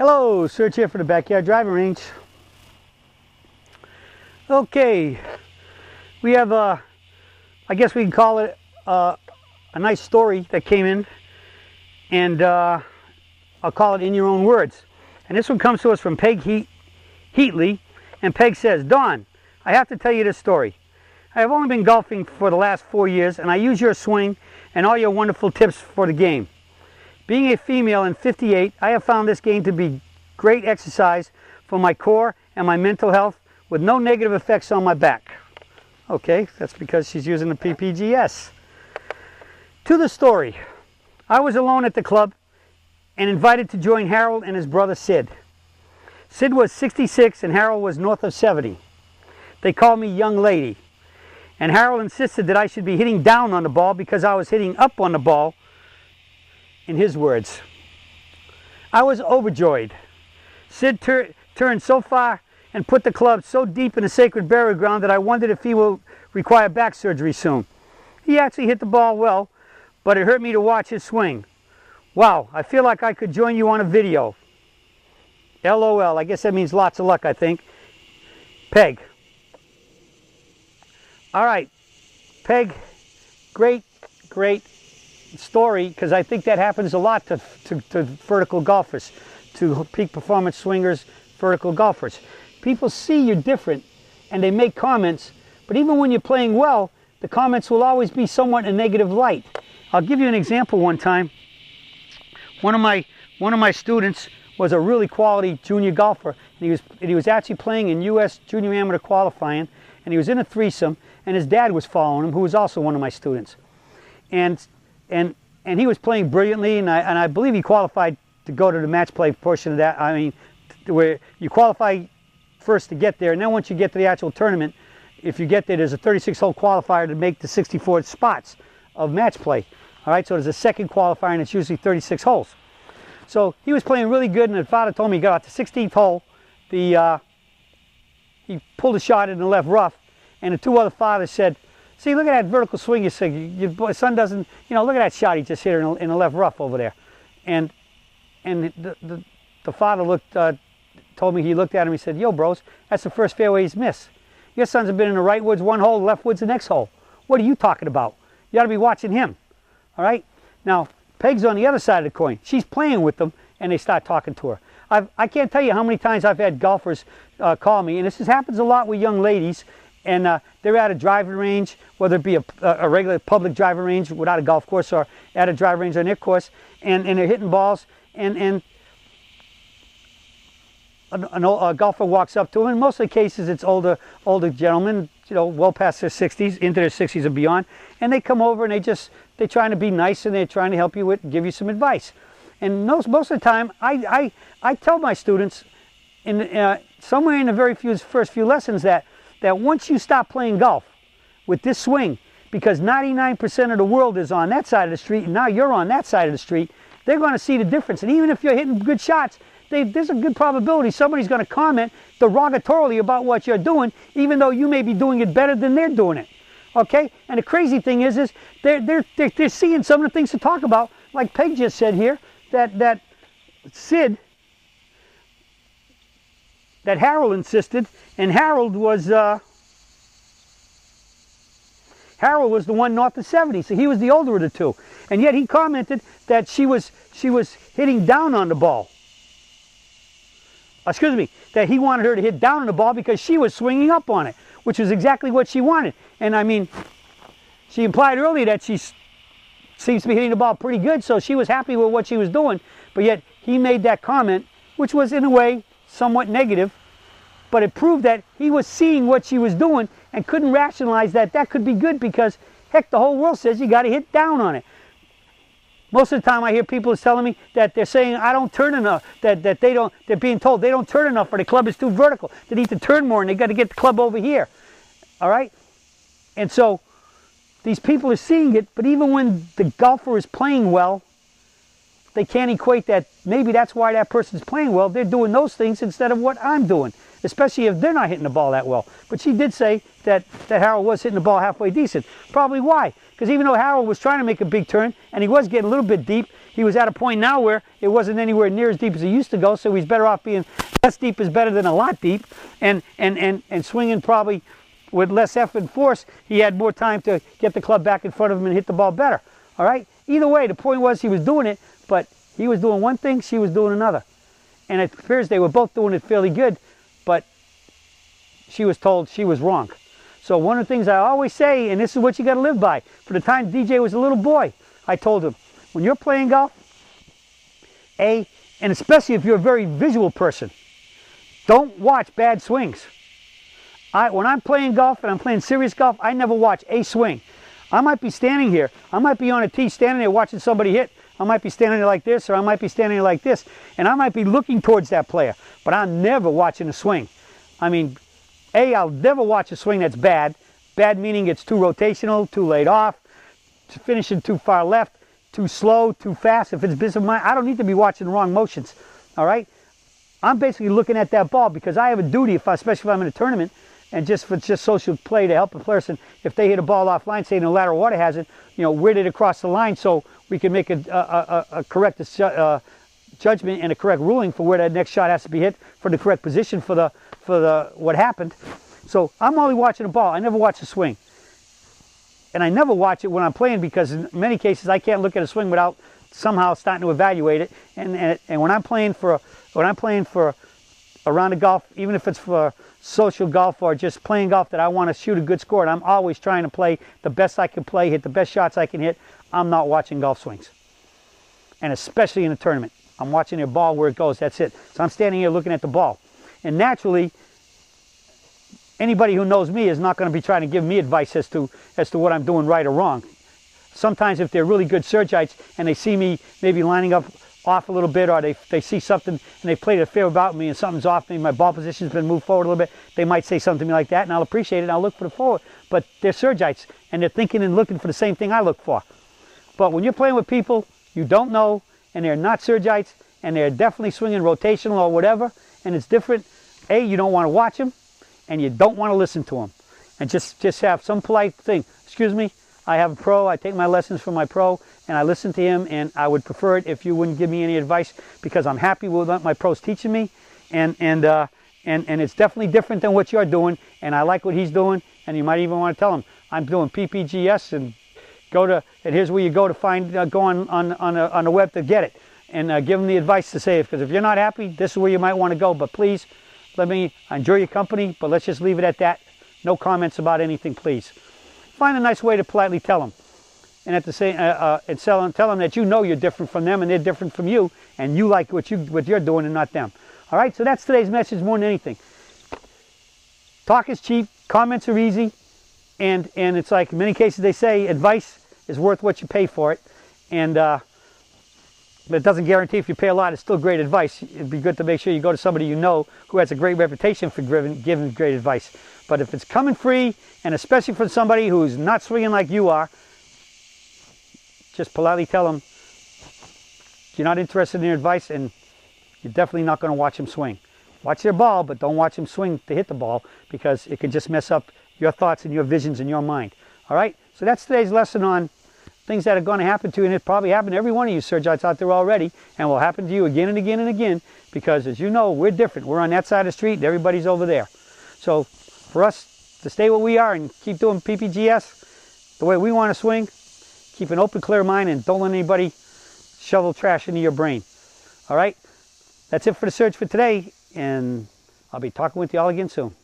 Hello, Serge here for the Backyard Driving Range. Okay, we have I guess we can call it a nice story that came in, and I'll call it In Your Own Words. And this one comes to us from Peg Heatley, and Peg says, Don, I have to tell you this story. I have only been golfing for the last 4 years, and I use your swing and all your wonderful tips for the game. Being a female in 58, I have found this game to be great exercise for my core and my mental health with no negative effects on my back. Okay, that's because she's using the PPGS. To the story, I was alone at the club and invited to join Harold and his brother Sid. Sid was 66 and Harold was north of 70. They called me young lady, and Harold insisted that I should be hitting down on the ball because I was hitting up on the ball. In his words, I was overjoyed. Sid turned so far and put the club so deep in the sacred burial ground that I wondered if he will require back surgery soon. He actually hit the ball well, but it hurt me to watch his swing. Wow, I feel like I could join you on a video. LOL, I guess that means lots of luck, I think. Peg. All right, Peg, great story, because I think that happens a lot to vertical golfers, to peak performance swingers, vertical golfers. People see you're different and they make comments, but even when you're playing well, the comments will always be somewhat in a negative light. I'll give you an example. One time, one of my students was a really quality junior golfer, and he was actually playing in U.S. Junior Amateur qualifying, and he was in a threesome, and his dad was following him, who was also one of my students. And he was playing brilliantly, and I believe he qualified to go to the match play portion of that. I mean, where you qualify first to get there, and then once you get to the actual tournament, if you get there, there's a 36-hole qualifier to make the 64 spots of match play. All right, so there's a second qualifier, and it's usually 36 holes. So he was playing really good, and the father told me he got out the 16th hole. He pulled a shot in the left rough, and the two other fathers said, see, look at that vertical swing. You said your son doesn't, look at that shot he just hit in the left rough over there. And the father told me, he looked at him, he said, yo, bros, that's the first fairway he's missed. Your sons have been in the right woods one hole, left woods the next hole. What are you talking about? You ought to be watching him. All right? Now, Peg's on the other side of the coin. She's playing with them, and they start talking to her. I can't tell you how many times I've had golfers call me, and this happens a lot with young ladies, and they're at a driving range, whether it be a regular public driving range without a golf course, or at a driving range on their course, and they're hitting balls, and a golfer walks up to them. In most of the cases, it's older gentlemen, well past their 60s, into their 60s and beyond, and they come over and they're trying to be nice, and they're trying to help you give you some advice. And most of the time, I tell my students, somewhere in the first few lessons, that once you stop playing golf with this swing, because 99% of the world is on that side of the street, and now you're on that side of the street, they're going to see the difference. And even if you're hitting good shots, there's a good probability somebody's going to comment derogatorily about what you're doing, even though you may be doing it better than they're doing it. Okay? And the crazy thing is they're seeing some of the things to talk about, like Peg just said here, that Sid, that Harold insisted, and Harold was the one north of 70, so he was the older of the two, and yet he commented that she was hitting down on the ball. Excuse me, that he wanted her to hit down on the ball because she was swinging up on it, which was exactly what she wanted. And I mean, she implied earlier that she seems to be hitting the ball pretty good, so she was happy with what she was doing, but yet he made that comment, which was in a way somewhat negative, but it proved that he was seeing what she was doing and couldn't rationalize that could be good, because heck, the whole world says you got to hit down on it. Most of the time I hear people telling me that they're saying I don't turn enough, that they're being told they don't turn enough, or the club is too vertical, they need to turn more, and they got to get the club over here. All right? And so these people are seeing it, but even when the golfer is playing well, they can't equate that maybe that's why that person's playing well. They're doing those things instead of what I'm doing, especially if they're not hitting the ball that well. But she did say that Harold was hitting the ball halfway decent. Probably why? Because even though Harold was trying to make a big turn, and he was getting a little bit deep, he was at a point now where it wasn't anywhere near as deep as he used to go, so he's better off being less deep is better than a lot deep, and swinging probably with less effort and force, he had more time to get the club back in front of him and hit the ball better. All right? Either way, the point was he was doing it, but he was doing one thing, she was doing another. And it appears they were both doing it fairly good, but she was told she was wrong. So one of the things I always say, and this is what you got to live by, for the time DJ was a little boy, I told him, when you're playing golf, and especially if you're a very visual person, don't watch bad swings. When I'm playing golf and I'm playing serious golf, I never watch a swing. I might be standing here. I might be on a tee standing there watching somebody hit. I might be standing there like this, or I might be standing there like this, and I might be looking towards that player, but I'm never watching a swing. I mean, I'll never watch a swing that's bad. Bad meaning it's too rotational, too laid off, finishing too far left, too slow, too fast. If it's business of mine, I don't need to be watching the wrong motions. All right? I'm basically looking at that ball because I have a duty, especially if I'm in a tournament, and just for social play to help a person. If they hit a ball offline, say in a lateral water hazard, where did it cross the line so we can make a correct judgment and a correct ruling for where that next shot has to be hit for the correct position for the what happened. So I'm only watching the ball. I never watch the swing. And I never watch it when I'm playing because in many cases I can't look at a swing without somehow starting to evaluate it. And when I'm playing for a round of golf, even if it's for social golf or just playing golf that I want to shoot a good score, and I'm always trying to play the best I can play, hit the best shots I can hit, I'm not watching golf swings. And especially in a tournament. I'm watching their ball where it goes, that's it. So I'm standing here looking at the ball. And naturally, anybody who knows me is not going to be trying to give me advice as to what I'm doing right or wrong. Sometimes if they're really good Sergites and they see me maybe lining up off a little bit, or they see something and they played a fair about me and something's off me, my ball position's been moved forward a little bit, they might say something to me like that, and I'll appreciate it and I'll look for the forward. But they're Sergites and they're thinking and looking for the same thing I look for. But when you're playing with people you don't know and they're not Sergites and they're definitely swinging rotational or whatever, and it's different, you don't want to watch them and you don't want to listen to them. And just have some polite thing. Excuse me, I have a pro, I take my lessons from my pro, and I listen to him, and I would prefer it if you wouldn't give me any advice because I'm happy with what my pro's teaching me, and it's definitely different than what you're doing, and I like what he's doing, and you might even want to tell him, I'm doing PPGS, and here's where you go to find, go on the web to get it, and give him the advice to say it, because if you're not happy, this is where you might want to go, but please, I enjoy your company, but let's just leave it at that. No comments about anything, please. Find a nice way to politely tell them, and at the same tell them that you know you're different from them and they're different from you, and you like what you're doing and not them. All right, so that's today's message more than anything. Talk is cheap, comments are easy, and it's like in many cases they say advice is worth what you pay for it, and but it doesn't guarantee if you pay a lot, it's still great advice. It'd be good to make sure you go to somebody you know who has a great reputation for giving great advice. But if it's coming free, and especially from somebody who's not swinging like you are, just politely tell them you're not interested in their advice and you're definitely not going to watch them swing. Watch their ball, but don't watch them swing to hit the ball because it can just mess up your thoughts and your visions in your mind. All right? So that's today's lesson on things that are going to happen to you, and it probably happened to every one of you Sergites out there already, and will happen to you again and again and again, because as you know, we're different. We're on that side of the street and everybody's over there. So for us to stay where we are and keep doing PPGS the way we want to swing, keep an open, clear mind, and don't let anybody shovel trash into your brain. All right? That's it for the Surge for today, and I'll be talking with you all again soon.